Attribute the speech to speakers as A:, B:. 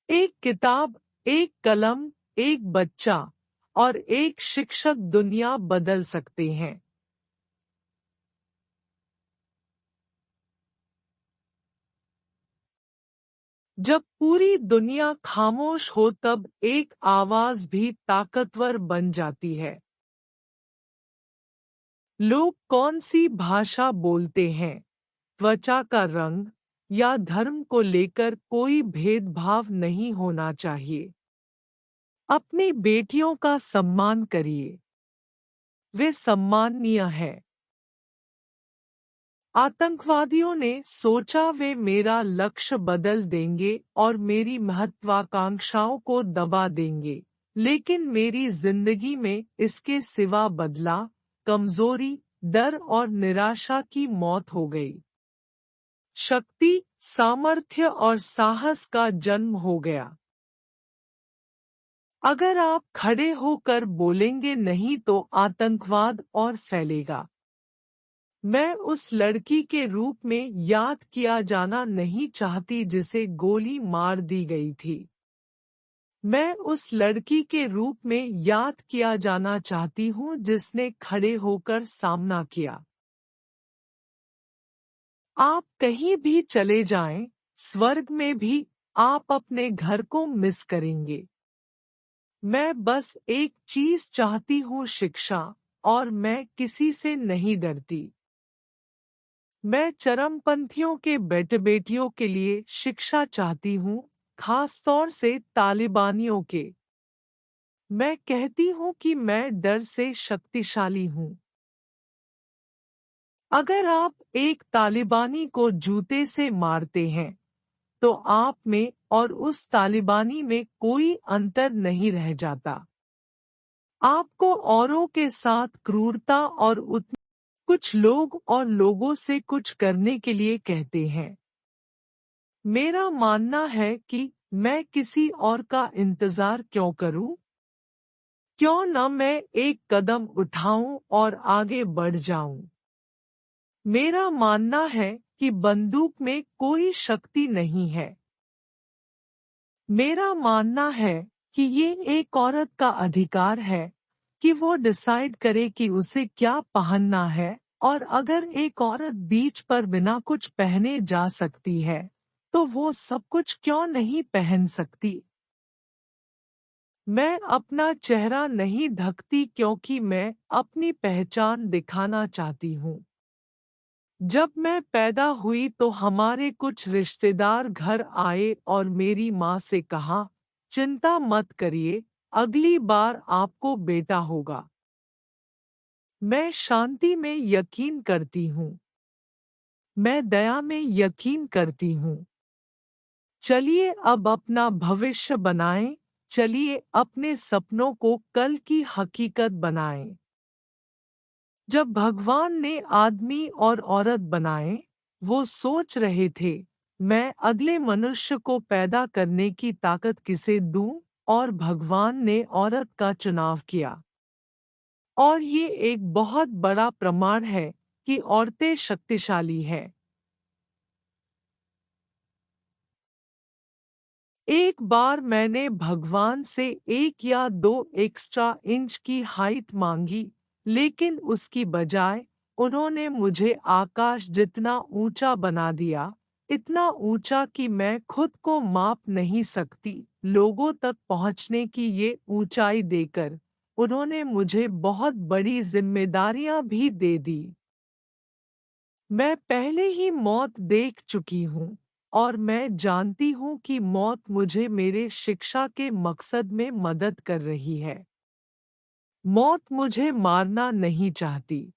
A: एक किताब, एक कलम, एक बच्चा और एक शिक्षक दुनिया बदल सकते हैं। जब पूरी दुनिया खामोश हो तब एक आवाज भी ताकतवर बन जाती है। लोग कौन सी भाषा बोलते हैं, त्वचा का रंग या धर्म को लेकर कोई भेदभाव नहीं होना चाहिए। अपनी बेटियों का सम्मान करिए, वे सम्माननीय है। आतंकवादियों ने सोचा वे मेरा लक्ष्य बदल देंगे और मेरी महत्वाकांक्षाओं को दबा देंगे, लेकिन मेरी जिंदगी में इसके सिवा बदला, कमजोरी, डर और निराशा की मौत हो गई। शक्ति, सामर्थ्य और साहस का जन्म हो गया। अगर आप खड़े होकर बोलेंगे नहीं तो आतंकवाद और फैलेगा। मैं उस लड़की के रूप में याद किया जाना नहीं चाहती जिसे गोली मार दी गई थी। मैं उस लड़की के रूप में याद किया जाना चाहती हूँ जिसने खड़े होकर सामना किया। आप कहीं भी चले जाएं, स्वर्ग में भी आप अपने घर को मिस करेंगे। मैं बस एक चीज चाहती हूँ, शिक्षा, और मैं किसी से नहीं डरती। मैं चरमपंथियों के बेटे बेटियों के लिए शिक्षा चाहती हूँ, खास तौर से तालिबानियों के। मैं कहती हूँ कि मैं डर से शक्तिशाली हूँ। अगर आप एक तालिबानी को जूते से मारते हैं, तो आप में और उस तालिबानी में कोई अंतर नहीं रह जाता। आपको औरों के साथ क्रूरता और कुछ लोग और लोगों से कुछ करने के लिए कहते हैं। मेरा मानना है कि मैं किसी और का इंतजार क्यों करूं? क्यों न मैं एक कदम उठाऊं और आगे बढ़ जाऊं? मेरा मानना है कि बंदूक में कोई शक्ति नहीं है। मेरा मानना है कि ये एक औरत का अधिकार है कि वो डिसाइड करे कि उसे क्या पहनना है, और अगर एक औरत बीच पर बिना कुछ पहने जा सकती है, तो वो सब कुछ क्यों नहीं पहन सकती? मैं अपना चेहरा नहीं ढकती क्योंकि मैं अपनी पहचान दिखाना चाहती हूँ। जब मैं पैदा हुई तो हमारे कुछ रिश्तेदार घर आए और मेरी माँ से कहा, चिंता मत करिए, अगली बार आपको बेटा होगा। मैं शांति में यकीन करती हूँ। मैं दया में यकीन करती हूँ। चलिए अब अपना भविष्य बनाएं, चलिए अपने सपनों को कल की हकीकत बनाएं। जब भगवान ने आदमी और औरत बनाए, वो सोच रहे थे, मैं अगले मनुष्य को पैदा करने की ताकत किसे दूं, और भगवान ने औरत का चुनाव किया। और ये एक बहुत बड़ा प्रमाण है कि औरतें शक्तिशाली हैं। एक बार मैंने भगवान से 1 या 2 एक्स्ट्रा इंच की हाइट मांगी, लेकिन उसकी बजाय उन्होंने मुझे आकाश जितना ऊंचा बना दिया, इतना ऊंचा कि मैं खुद को माप नहीं सकती। लोगों तक पहुंचने की ये ऊंचाई देकर उन्होंने मुझे बहुत बड़ी जिम्मेदारियां भी दे दी। मैं पहले ही मौत देख चुकी हूँ, और मैं जानती हूँ कि मौत मुझे मेरे शिक्षा के मकसद में मदद कर रही है। मौत मुझे मारना नहीं चाहती।